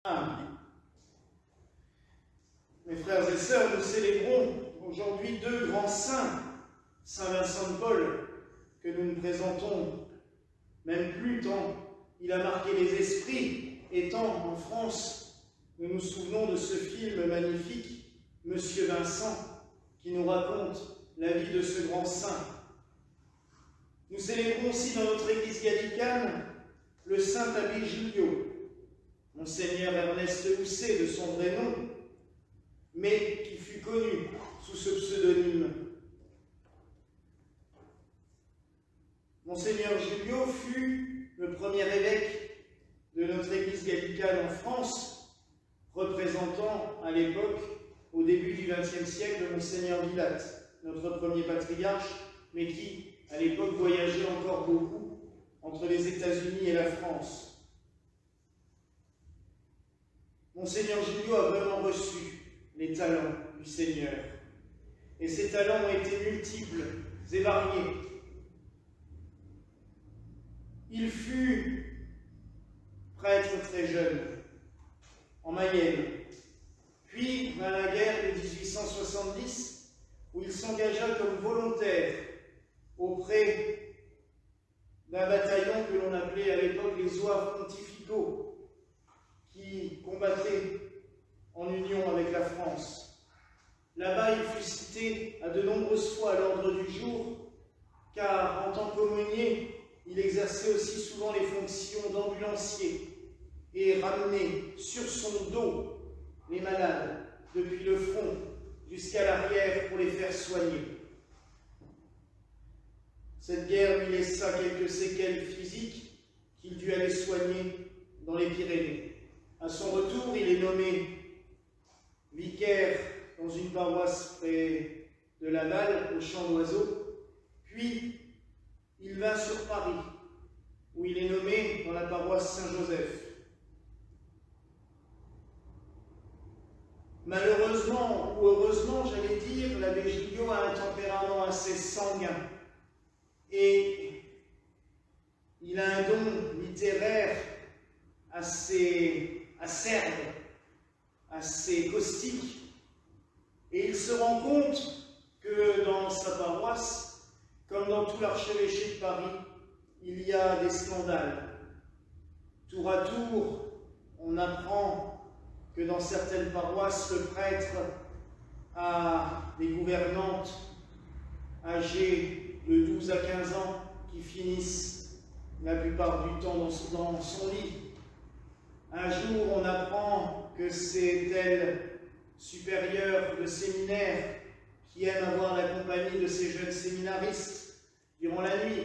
Amen. Mes frères et sœurs, nous célébrons aujourd'hui deux grands saints, Saint Vincent de Paul, que nous nous présentons même plus tant il a marqué les esprits, étant en France, nous nous souvenons de ce film magnifique, Monsieur Vincent, qui nous raconte la vie de ce grand saint. Nous célébrons aussi dans notre église gallicane le saint abbé Giglio, Monseigneur Ernest Housset de son vrai nom, mais qui fut connu sous ce pseudonyme. Monseigneur Giglio fut le premier évêque de notre église gallicane en France, représentant à l'époque, au début du XXe siècle, Monseigneur Villatte, notre premier patriarche, mais qui, à l'époque, voyageait encore beaucoup entre les États-Unis et la France. Monseigneur Giglio a vraiment reçu les talents du Seigneur. Et ces talents ont été multiples et variés. Il fut prêtre très jeune, en Mayenne, puis dans la guerre de 1870, où il s'engagea comme volontaire auprès d'un bataillon que l'on appelait à l'époque les Zouaves pontificaux, qui combattaient en union avec la France. Là-bas, il fut cité à de nombreuses fois à l'ordre du jour, car en tant qu'aumônier, il exerçait aussi souvent les fonctions d'ambulancier et ramenait sur son dos les malades depuis le front jusqu'à l'arrière pour les faire soigner. Cette guerre lui laissa quelques séquelles physiques qu'il dut aller soigner dans les Pyrénées. À son retour, il est nommé vicaire dans une paroisse près de Laval, au Champ d'Oiseaux, puis il vint sur Paris, où il est nommé dans la paroisse Saint-Joseph. Malheureusement, ou heureusement, j'allais dire, l'abbé Giglio a un tempérament assez sanguin, et il a un don littéraire assez acerbe, assez caustique, et il se rend compte que dans sa paroisse, comme dans tout l'archevêché de Paris, il y a des scandales. Tour à tour, on apprend que dans certaines paroisses, le prêtre a des gouvernantes âgées de 12 à 15 ans qui finissent la plupart du temps dans son lit. Un jour, on apprend que c'est tel supérieur de séminaire qui aime avoir la compagnie de ces jeunes séminaristes durant la nuit.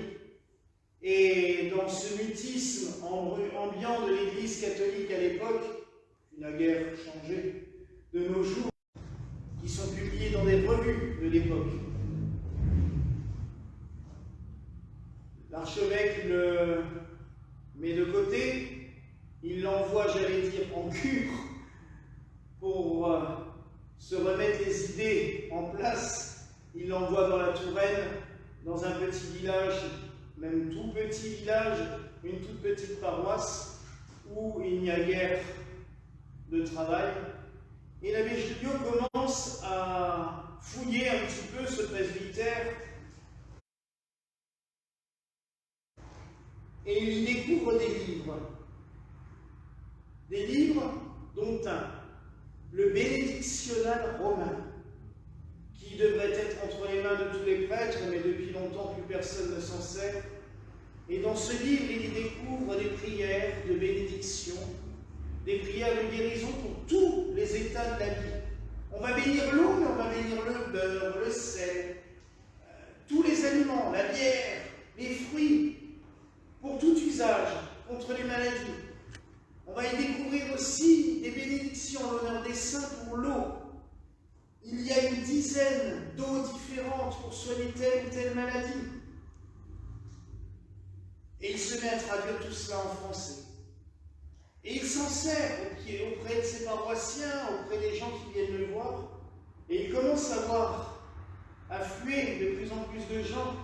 Et dans ce mutisme ambiant de l'Église catholique à l'époque, qui n'a guère changé de nos jours, qui sont publiés dans des revues de l'époque, l'archevêque le met de côté, il l'envoie, j'allais dire, en cure pour se remettre les idées en place. Il l'envoie dans la Touraine, dans un petit village, même tout petit village, une toute petite paroisse, où il n'y a guère de travail. Et l'abbé Giglio commence à fouiller un petit peu ce presbytère, et il y découvre des livres dont un, le bénédictionnal romain, qui devrait être entre les mains de tous les prêtres, mais depuis longtemps plus personne ne s'en sert. Et dans ce livre, il y découvre des prières de bénédiction, des prières de guérison pour tous les états de la vie. On va bénir l'eau, mais on va bénir le beurre, le sel, tous les aliments, la bière, les fruits, pour tout usage, contre les maladies. On va y découvrir aussi des bénédictions en l'honneur des saints pour l'eau. Il y a une dizaine d'eaux différentes pour soigner telle ou telle maladie. Et il se met à traduire tout cela en français. Et il s'en sert auprès de ses paroissiens, auprès des gens qui viennent le voir. Et il commence à voir affluer de plus en plus de gens,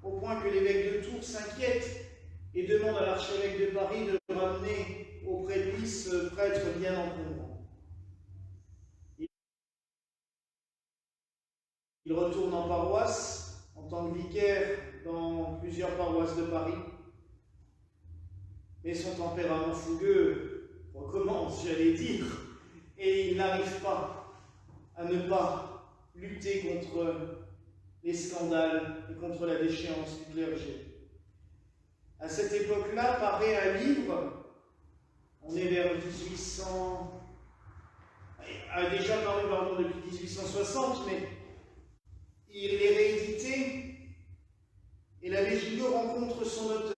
au point que l'évêque de Tours s'inquiète et demande à l'archevêque de Paris de le ramener auprès de lui ce prêtre bien encombrant. Il retourne en paroisse en tant que vicaire dans plusieurs paroisses de Paris. Mais son tempérament fougueux recommence, j'allais dire, et il n'arrive pas à ne pas lutter contre les scandales et contre la déchéance du clergé. À cette époque-là, paraît un livre, on est vers 1800, a déjà paru depuis 1860, mais il est réédité, et l'abbé Gilliot rencontre son auteur.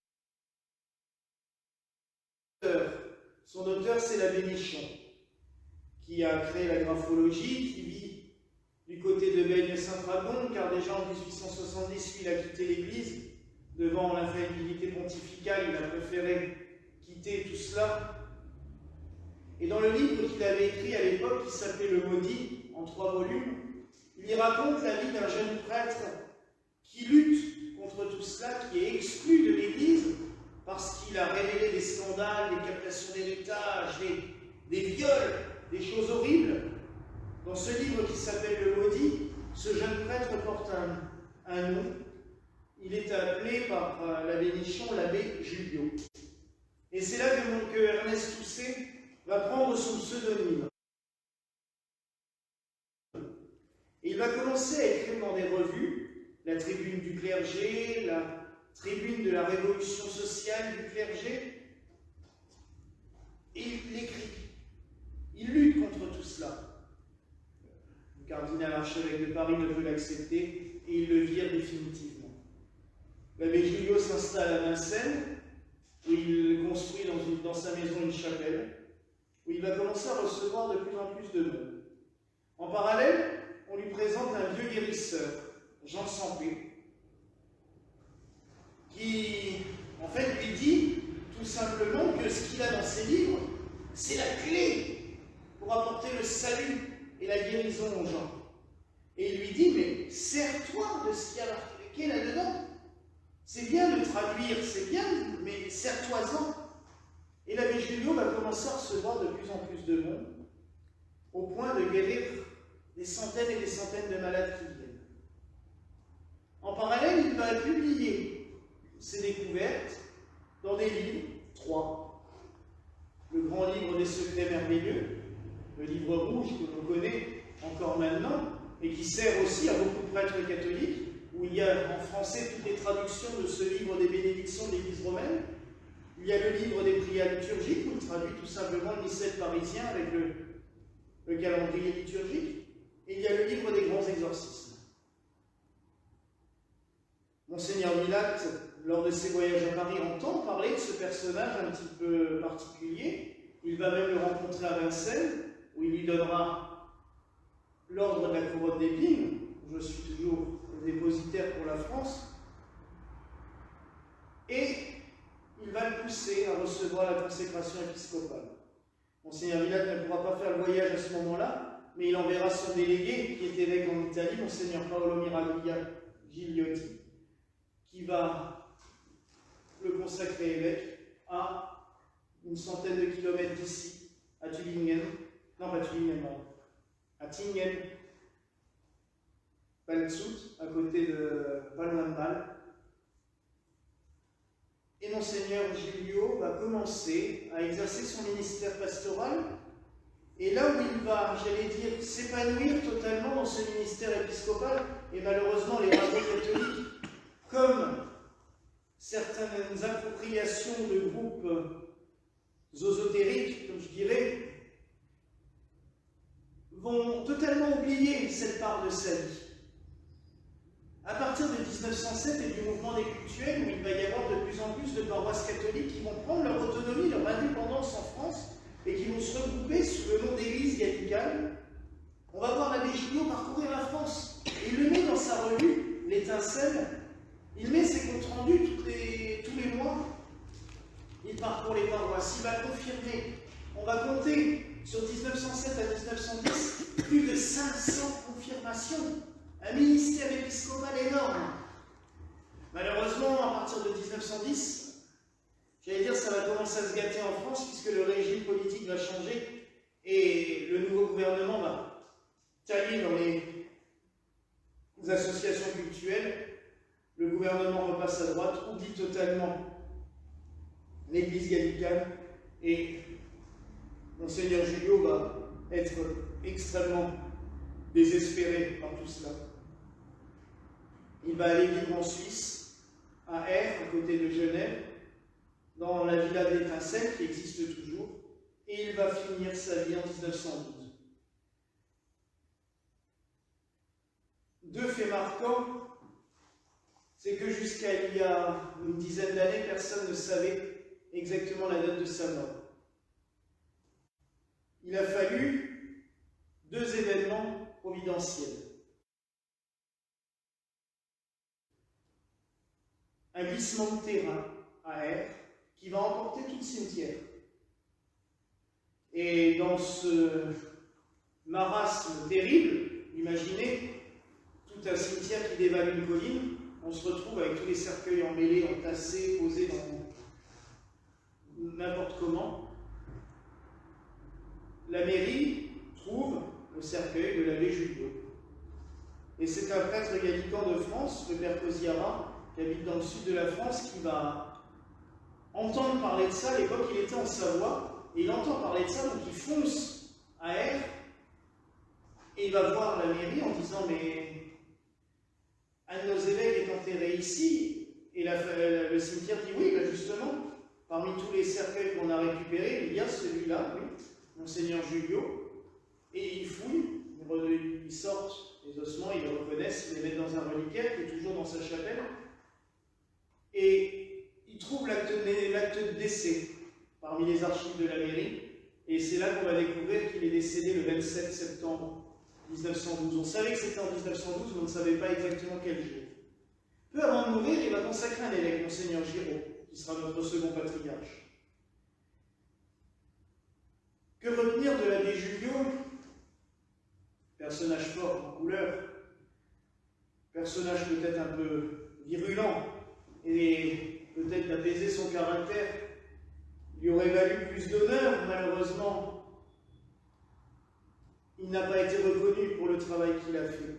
Son auteur, c'est l'abbé Nichon, qui a créé la graphologie, qui vit du côté de Baigne-Saint-Dragon, car déjà en 1870, lui, il a quitté l'Église. Devant l'infaillibilité pontificale, il a préféré quitter tout cela. Et dans le livre qu'il avait écrit à l'époque, qui s'appelait Le Maudit, en 3 volumes, il y raconte la vie d'un jeune prêtre qui lutte contre tout cela, qui est exclu de l'Église, parce qu'il a révélé des scandales, des captations d'héritage, des viols, des choses horribles. Dans ce livre qui s'appelle Le Maudit, ce jeune prêtre porte un nom. Il est appelé par l'abbé Nichon l'abbé Gilliot. Et c'est là que Ernest Toussaint va prendre son pseudonyme. Et il va commencer à écrire dans des revues, la Tribune du clergé, la Tribune de la Révolution sociale du clergé. Et il écrit. Il lutte contre tout cela. Le cardinal archevêque de Paris ne veut l'accepter et il le vire définitivement. L'abbé Gilliot s'installe à Vincennes, où il construit dans sa maison une chapelle, où il va commencer à recevoir de plus en plus de monde. En parallèle, on lui présente un vieux guérisseur, Jean Sampé, qui, en fait, lui dit tout simplement que ce qu'il a dans ses livres, c'est la clé pour apporter le salut et la guérison aux gens. Et il lui dit, mais sers-toi de ce qu'il y a marqué là-dedans. C'est bien de traduire, c'est bien, mais sers-toi-en. Et l'abbé Gilliot va commencer à recevoir de plus en plus de monde, au point de guérir des centaines et des centaines de malades qui viennent. En parallèle, il va publier ses découvertes dans des livres, 3. Le grand livre des secrets merveilleux, le livre rouge que l'on connaît encore maintenant, et qui sert aussi à beaucoup de prêtres catholiques, où il y a en français toutes les traductions de ce livre des bénédictions de l'Église romaine. Il y a le livre des prières liturgiques, où il traduit tout simplement le missel parisien avec le calendrier liturgique. Et il y a le livre des grands exorcismes. Monseigneur Milat, lors de ses voyages à Paris, entend parler de ce personnage un petit peu particulier. Il va même le rencontrer à Vincennes, où il lui donnera l'ordre de la couronne d'épines. Je suis toujours dépositaire pour la France. Et il va le pousser à recevoir la consécration épiscopale. Monseigneur Milat ne pourra pas faire le voyage à ce moment-là, mais il enverra son délégué, qui est évêque en Italie, Monseigneur Paolo Miraglia Gigliotti, qui va le consacrer évêque à une centaine de kilomètres d'ici, à Tübingen, non pas Tübingen, non, à Tingen, Landshut, à côté de pas loin de Bâle. Et Monseigneur Gilliot va commencer à exercer son ministère pastoral, et là où il va, j'allais dire, s'épanouir totalement dans ce ministère épiscopal, et malheureusement les rabbins catholiques, comme certaines appropriations de groupes ésotériques, comme je dirais, vont totalement oublier cette part de sa vie. À partir de 1907 et du mouvement des cultuels, où il va y avoir de plus en plus de paroisses catholiques qui vont prendre leur autonomie, leur indépendance en France, et qui vont se regrouper sous le nom d'églises gallicales, on va voir l'abbé Gilliot parcourir la France. Et il le met dans sa revue, L'Étincelle. Il met ses comptes rendus tous les mois. Il parcourt les paroisses, il va confirmer. On va compter sur 1907 à 1910 plus de 500 confirmations. Un ministère épiscopal énorme. Malheureusement, à partir de 1910, J'allais dire, ça va commencer à se gâter en France, puisque le régime politique va changer, et le nouveau gouvernement va tailler dans les associations cultuelles. Le gouvernement repasse à droite, oublie totalement l'église gallicane, et Monseigneur Julliot va être extrêmement désespéré par tout cela. Il va aller vivre en Suisse, à Aire, à côté de Genève, dans la villa de l'Étincelle, qui existe toujours, et il va finir sa vie en 1912. Deux faits marquants, c'est que jusqu'à il y a une dizaine d'années, personne ne savait exactement la date de sa mort. Il a fallu deux événements providentiels. Un glissement de terrain à Aire qui va emporter tout le cimetière. Et dans ce marasme terrible, imaginez, tout un cimetière qui dévale une colline, on se retrouve avec tous les cercueils emmêlés, entassés, posés dans n'importe comment. La mairie trouve le cercueil de l'abbé Julliot. Et c'est un prêtre gallican de France, le père Cosiara, qui habite dans le sud de la France, qui va entendre parler de ça. À l'époque, il était en Savoie, et il entend parler de ça, donc il fonce à Aire, et il va voir la mairie en disant « Mais un de nos évêques est enterré ici », et le cimetière dit « Oui, ben justement, parmi tous les cercueils qu'on a récupérés, il y a celui-là, oui, Monseigneur Julliot », et ils fouillent, ils sortent les ossements, ils les reconnaissent, ils les mettent dans un reliquaire qui est toujours dans sa chapelle, et ils trouvent l'acte de décès parmi les archives de la mairie, et c'est là qu'on va découvrir qu'il est décédé le 27 septembre 1912. On savait que c'était en 1912, mais on ne savait pas exactement quel jour. Peu avant de mourir, il va consacrer un évêque, Monseigneur Giraud, qui sera notre second patriarche. Que retenir de l'abbé Julliot? Personnage fort en couleur, personnage peut-être un peu virulent, et peut-être d'apaiser son caractère. Il lui aurait valu plus d'honneur, malheureusement. Il n'a pas été reconnu pour le travail qu'il a fait.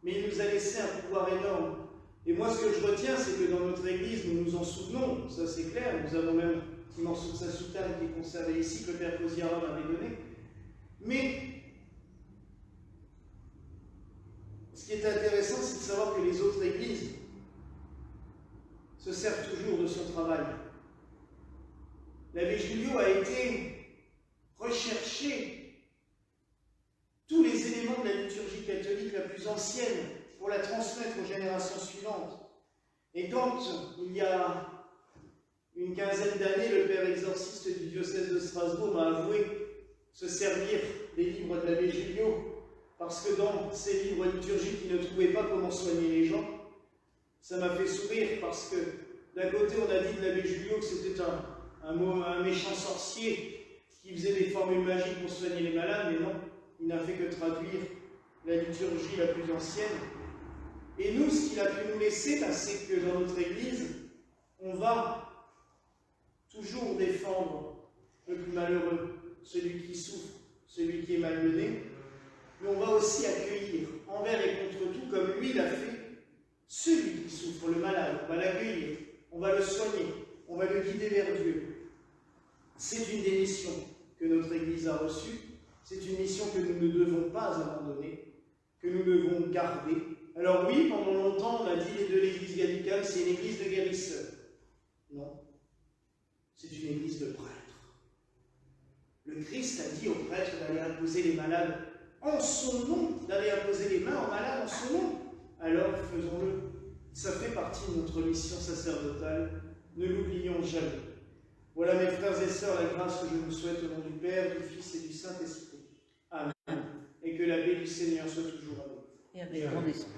Mais il nous a laissé un pouvoir énorme. Et moi, ce que je retiens, c'est que dans notre Église, nous nous en souvenons, ça c'est clair, nous avons même un petit morceau de sa soutane qui est conservé ici, que le père Cosiara m'avait donné. Mais ce qui est intéressant, c'est de savoir que les autres Églises se servent toujours de son travail. L'abbé Julliot a été rechercher tous les éléments de la liturgie catholique la plus ancienne pour la transmettre aux générations suivantes. Et quand, il y a une quinzaine d'années, le père exorciste du diocèse de Strasbourg m'a avoué se servir des livres de l'abbé Julliot, parce que dans ces livres liturgiques, il ne trouvait pas comment soigner les gens, ça m'a fait sourire, parce que d'un côté, on a dit de l'abbé Julliot que c'était un méchant sorcier qui faisait des formules magiques pour soigner les malades, mais non, il n'a fait que traduire la liturgie la plus ancienne. Et nous, ce qu'il a pu nous laisser, c'est que dans notre Église, on va toujours défendre le plus malheureux, celui qui souffre, celui qui est malmené, mais on va aussi accueillir envers et contre tout, comme lui l'a fait, celui qui souffre, le malade. On va l'accueillir, on va le soigner, on va le guider vers Dieu. C'est une des missions que notre Église a reçue, c'est une mission que nous ne devons pas abandonner, que nous devons garder. Alors oui, pendant longtemps, on a dit de l'Église gallicane, c'est une église de guérisseurs. Non, c'est une église de prêtres. Le Christ a dit aux prêtres d'aller imposer les malades en son nom, d'aller imposer les mains aux malades en son nom. Alors faisons-le. Ça fait partie de notre mission sacerdotale. Ne l'oublions jamais. Voilà, mes frères et sœurs, la grâce que je vous souhaite au nom du Père, du Fils et du Saint-Esprit. Amen. Et que la paix du Seigneur soit toujours à vous. Et avec ton esprit.